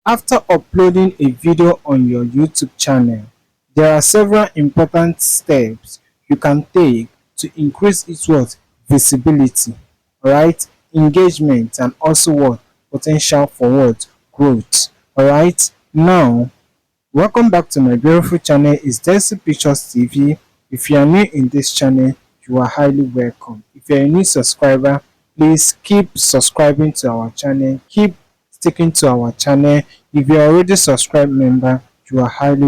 After uploading a video on your YouTube channel, there are several important steps you can take to increase its what? Visibility, alright, engagement, and also what? Potential for what? Growth. Alright, now welcome back to my beautiful channel. It's Desi Pictures TV. If you are new in this channel, you are highly welcome. If you're a new subscriber, please keep subscribing to our channel. Keep sticking to our channel. If you're already subscribed member, you are highly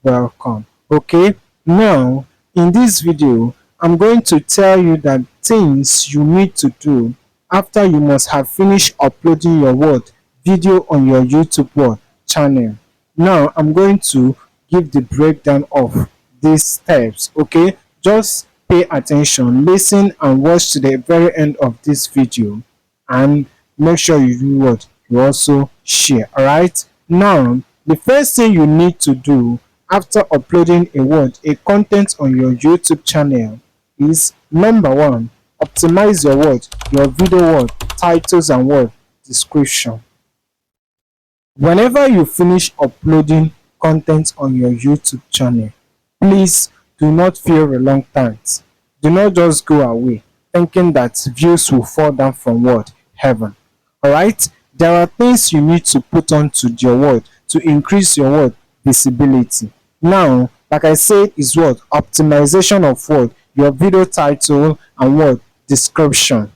welcome. Okay, now in this video, I'm going to tell you that things you need to do after you must have finished uploading your video on your YouTube channel. Now I'm going to give the breakdown of these steps. Okay, just pay attention, listen and watch to the very end of this video, and make sure you do what? You also share. All right, now the first thing you need to do after uploading a content on your YouTube channel is number one, optimize your video titles and description. Whenever you finish uploading content on your YouTube channel, please do not feel reluctant. Do not just go away thinking that views will fall down from heaven. Alright, there are things you need to put onto your to increase your visibility. Now, like I said, is optimization of your video title and description.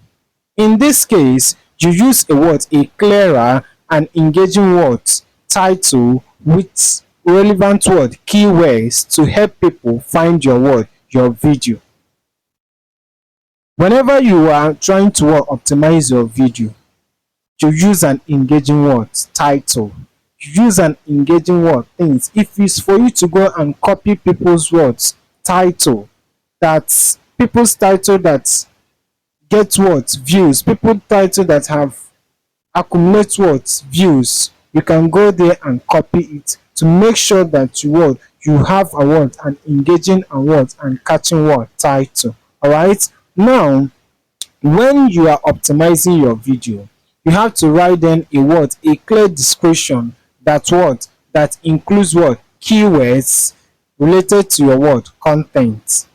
In this case, you use a clearer and engaging title with relevant keywords to help people find your video. Whenever you are trying to optimize your video, you use an engaging title. You use an engaging things. If it's for you to go and copy people's title, that's people's title that get views, people title that have accumulate views, you can go there and copy it to make sure that you have an engaging and catching title. All right, now when you are optimizing your video, you have to write in a clear description that includes keywords related to your content.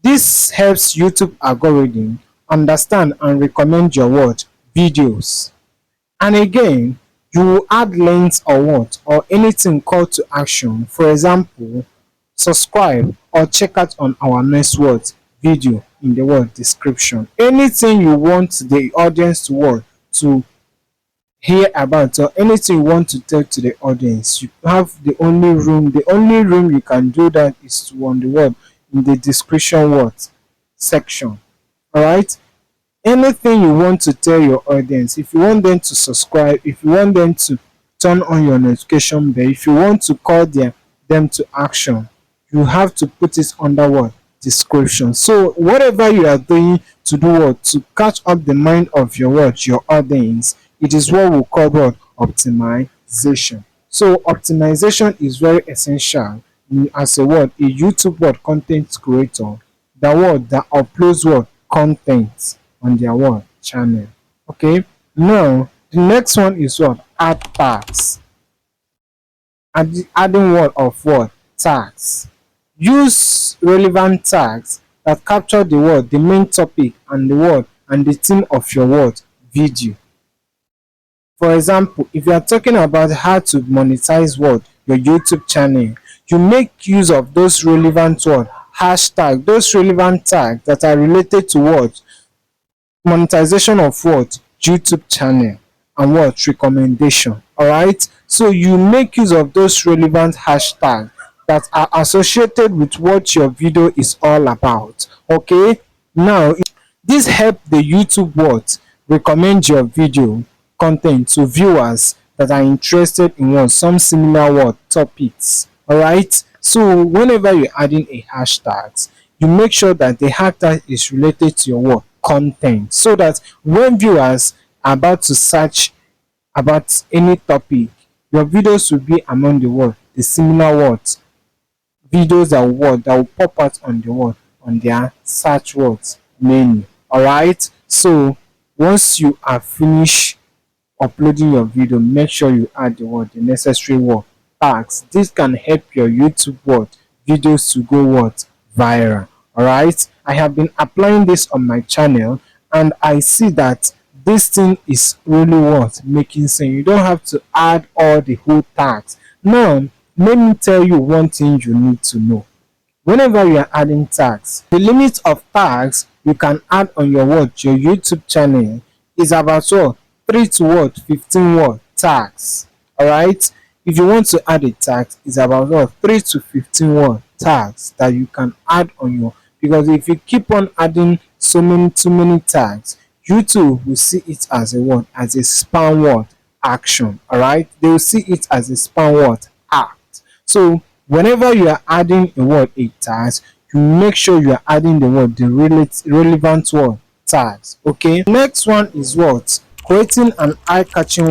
This helps YouTube algorithm understand and recommend your videos. And again, you will add links or anything call to action. For example, subscribe or check out on our next video in the description. Anything you want the audience to hear about, or anything you want to tell to the audience, you have the only room you can do that is to on the in the description section. All right, anything you want to tell your audience, if you want them to subscribe, if you want them to turn on your notification bell, if you want to call them to action, you have to put it under description. So whatever you are doing to do to catch up the mind of your audience, it is what we call optimization. So optimization is very essential as a YouTube content creator, that uploads content on their channel. Okay, now the next one is add tags. Adding of tags. Use relevant tags that capture the main topic and the theme of your video. For example, if you are talking about how to monetize your YouTube channel, you make use of those relevant hashtag, those relevant tags that are related to monetization of YouTube channel and recommendation. All right, so you make use of those relevant hashtags that are associated with what your video is all about. Okay, now this help the YouTube recommend your video content to viewers that are interested in some similar topics. All right, so whenever you're adding a hashtag, you make sure that the hashtag is related to your content, so that when viewers are about to search about any topic, your videos will be among the similar videos that will pop out on on their search menu. All right, so once you are finished uploading your video, make sure you add the necessary word tags. This can help your YouTube videos to go viral. All right, I have been applying this on my channel, and I see that this thing is really making sense. You don't have to add all the whole tags. Now, let me tell you one thing you need to know. Whenever you are adding tags, the limit of tags you can add on your YouTube channel is about 3 to 15 tags. All right, if you want to add a tag, it's about 3 to 15 tags that you can add on your, because if you keep on adding too many tags, YouTube will see it as as a spam action. All right, they will see it as a spam act. So whenever you are adding a tag, you make sure you are adding the relevant tags. Okay, next one is creating an eye-catching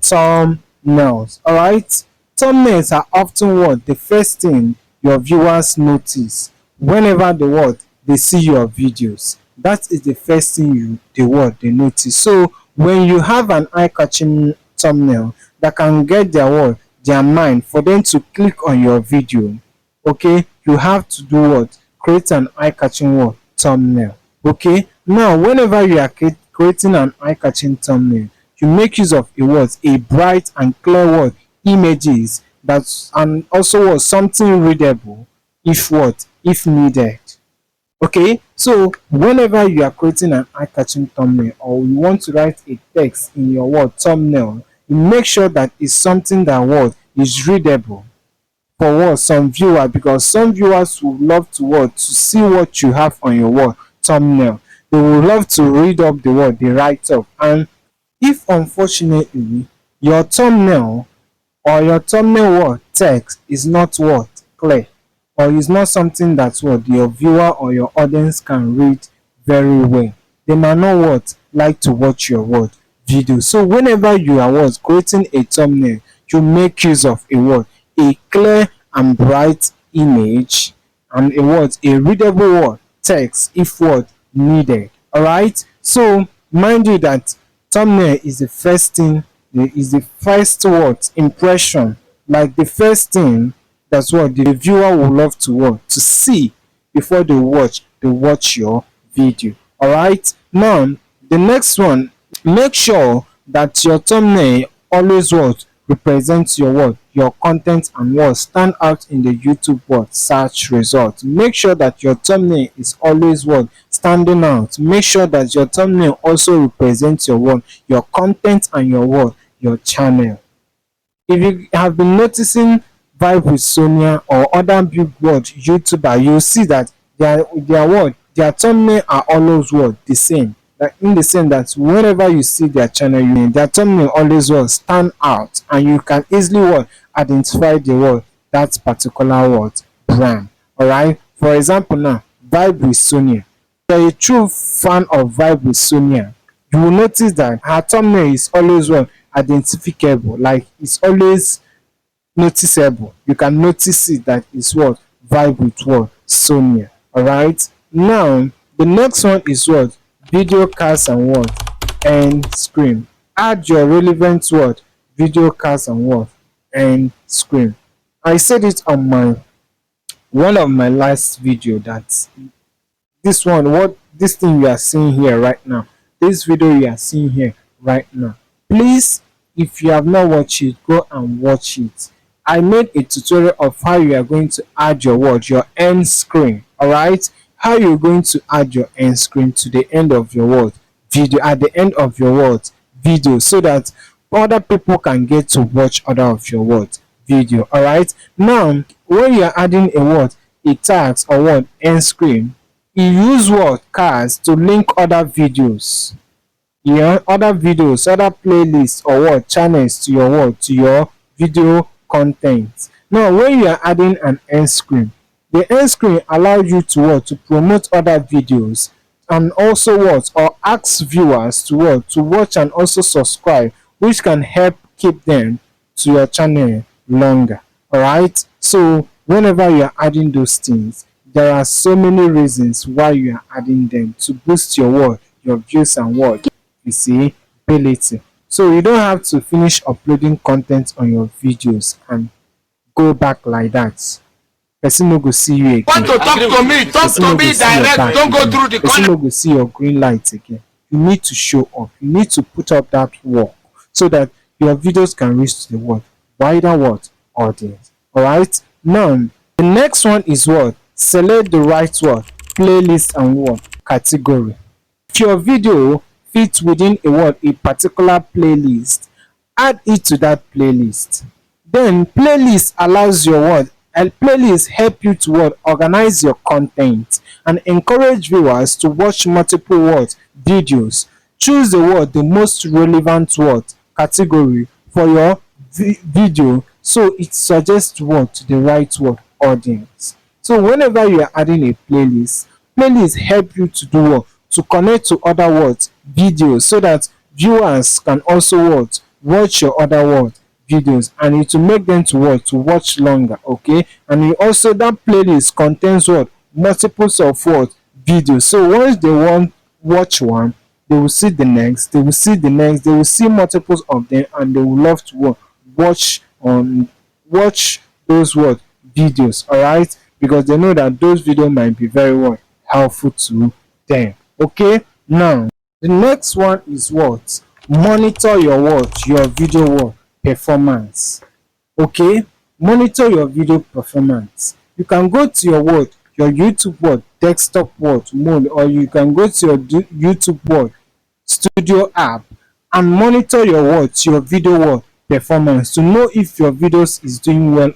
thumbnails. All right, thumbnails are often the first thing your viewers notice whenever they see your videos. That is the first thing they notice. So when you have an eye-catching thumbnail that can get their mind for them to click on your video, okay, you have to do create an eye-catching thumbnail. Okay, now whenever you are creating an eye-catching thumbnail, you make use of a bright and clear images that, and also something readable if needed. Okay, so whenever you are creating an eye-catching thumbnail, or you want to write a text in your thumbnail, you make sure that it's something that is readable for some viewers, because some viewers would love to see what you have on your thumbnail. They would love to read up they write up. And if unfortunately your thumbnail or your thumbnail text is not clear, or is not something that your viewer or your audience can read very well, they might not like to watch your video. So whenever you are creating a thumbnail, you make use of a clear and bright image, and a readable text if needed. All right, so mind you that thumbnail is the first thing, is the first impression, like the first thing that's the viewer will love to see before they watch your video. All right, now the next one, make sure that your thumbnail always represents your content and stand out in the YouTube search results. Make sure that your thumbnail is always standing out. Make sure that your thumbnail also represents your content and your channel. If you have been noticing Vibe with Sonia or other big YouTuber, you'll see that their thumbnail are always the same. Like in the sense that whenever you see their channel, their thumbnail always stand out, and you can easily identify that particular brand. All right, for example, now Vibe with Sonia. If you're a true fan of Vibe with Sonia, you will notice that her thumbnail is always identifiable, like it's always noticeable. You can notice it that it's Vibe with Sonia. All right, now the next one is video cast and end screen. Add your relevant video cast and end screen. I said it on one of my last video that this thing you are seeing here right now, this video you are seeing here right now, please, if you have not watched it, go and watch it. I made a tutorial of how you are going to add your end screen. All right, how you're going to add your end screen to the end of your video, at the end of your video, so that other people can get to watch other of your video. All right, now when you are adding a tags or end screen, you use cards to link other videos, other videos, other playlists or channels to your video content. Now when you are adding an end screen, the end screen allows you to promote other videos, and also or ask viewers to watch and also subscribe, which can help keep them to your channel longer. All right, so whenever you are adding those things, there are so many reasons why you are adding them to boost your views and visibility. So you don't have to finish uploading content on your videos and go back like that. Person no go see you again. Want to talk to me? Talk to me direct. Don't go through the Person corner. no go see your green light again. You need to show up. You need to put up that work so that your videos can reach to the world wider what audience. All right. Now the next one is what? Select the right word, playlist and what category. If your video fits within a particular playlist, add it to that playlist. Then playlist allows your and playlist help you to organize your content and encourage viewers to watch multiple videos. Choose the most relevant category for your video, so it suggests to the right audience. So whenever you are adding a playlist help you to do what? To connect to other videos, so that viewers can also watch your other videos, and it will make them to watch longer. Okay, and you also, that playlist contains multiples of videos, so once they want watch one, they will see the next, they will see the next, they will see multiples of them, and they will love to watch those videos. All right, because they know that those videos might be very helpful to them. Okay, now the next one is monitor your video performance. Okay, monitor your video performance. You can go to your YouTube desktop mode, or you can go to your YouTube studio app and monitor your video performance to know if your videos is doing well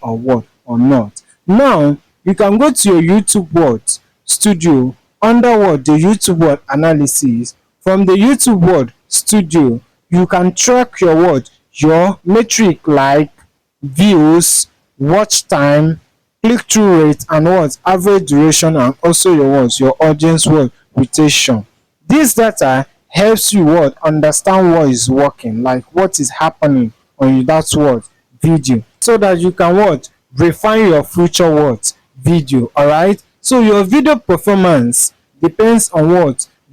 or not. Now you can go to your YouTube studio under the YouTube analysis. From the YouTube studio, you can track your metric like views, watch time, click-through rate, and average duration, and also your audience retention. This data helps you understand what is working, like what is happening on that video, so that you can refine your future video. All right, so your video performance depends on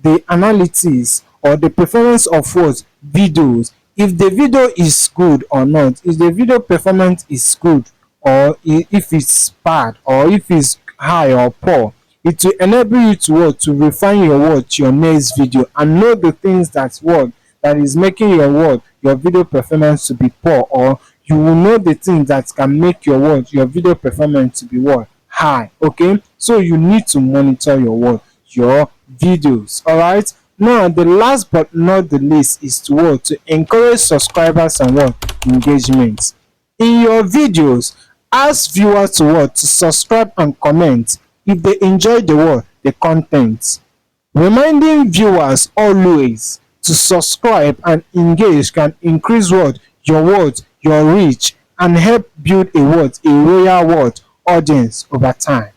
the analytics or the performance of videos. If the video is good or not, if the video performance is good, or if it's bad, or if it's high or poor, it will enable you to refine your next video, and know the things that is making your video performance to be poor, or you will know the things that can make your video performance to be high. Okay, so you need to monitor your videos. All right, now the last but not the least is to encourage subscribers and engagement in your videos. Ask viewers to subscribe and comment if they enjoy the content. Reminding viewers always to subscribe and engage can increase your reach, and help build a royal audience over time.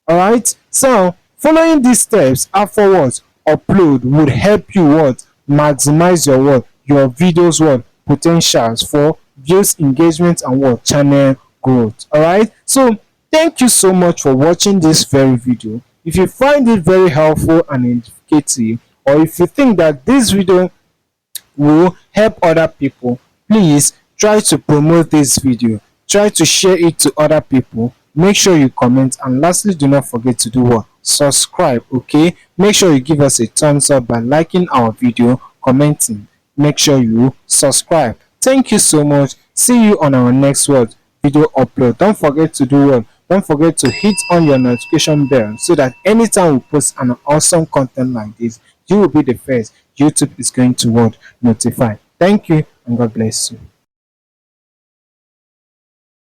All right, so following these steps afterwards upload would help you maximize your videos potentials for views, engagement, and channel growth. All right, so thank you so much for watching this very video. If you find it very helpful and educative, or if you think that this video will help other people, please try to promote this video, try to share it to other people. Make sure you comment, and lastly, do not forget to do subscribe. Okay, make sure you give us a thumbs up by liking our video, commenting. Make sure you subscribe. Thank you so much. See you on our next video upload. Don't forget to do don't forget to hit on your notification bell, so that anytime we post an awesome content like this, you will be the first YouTube is going to notify. Thank you, and God bless you.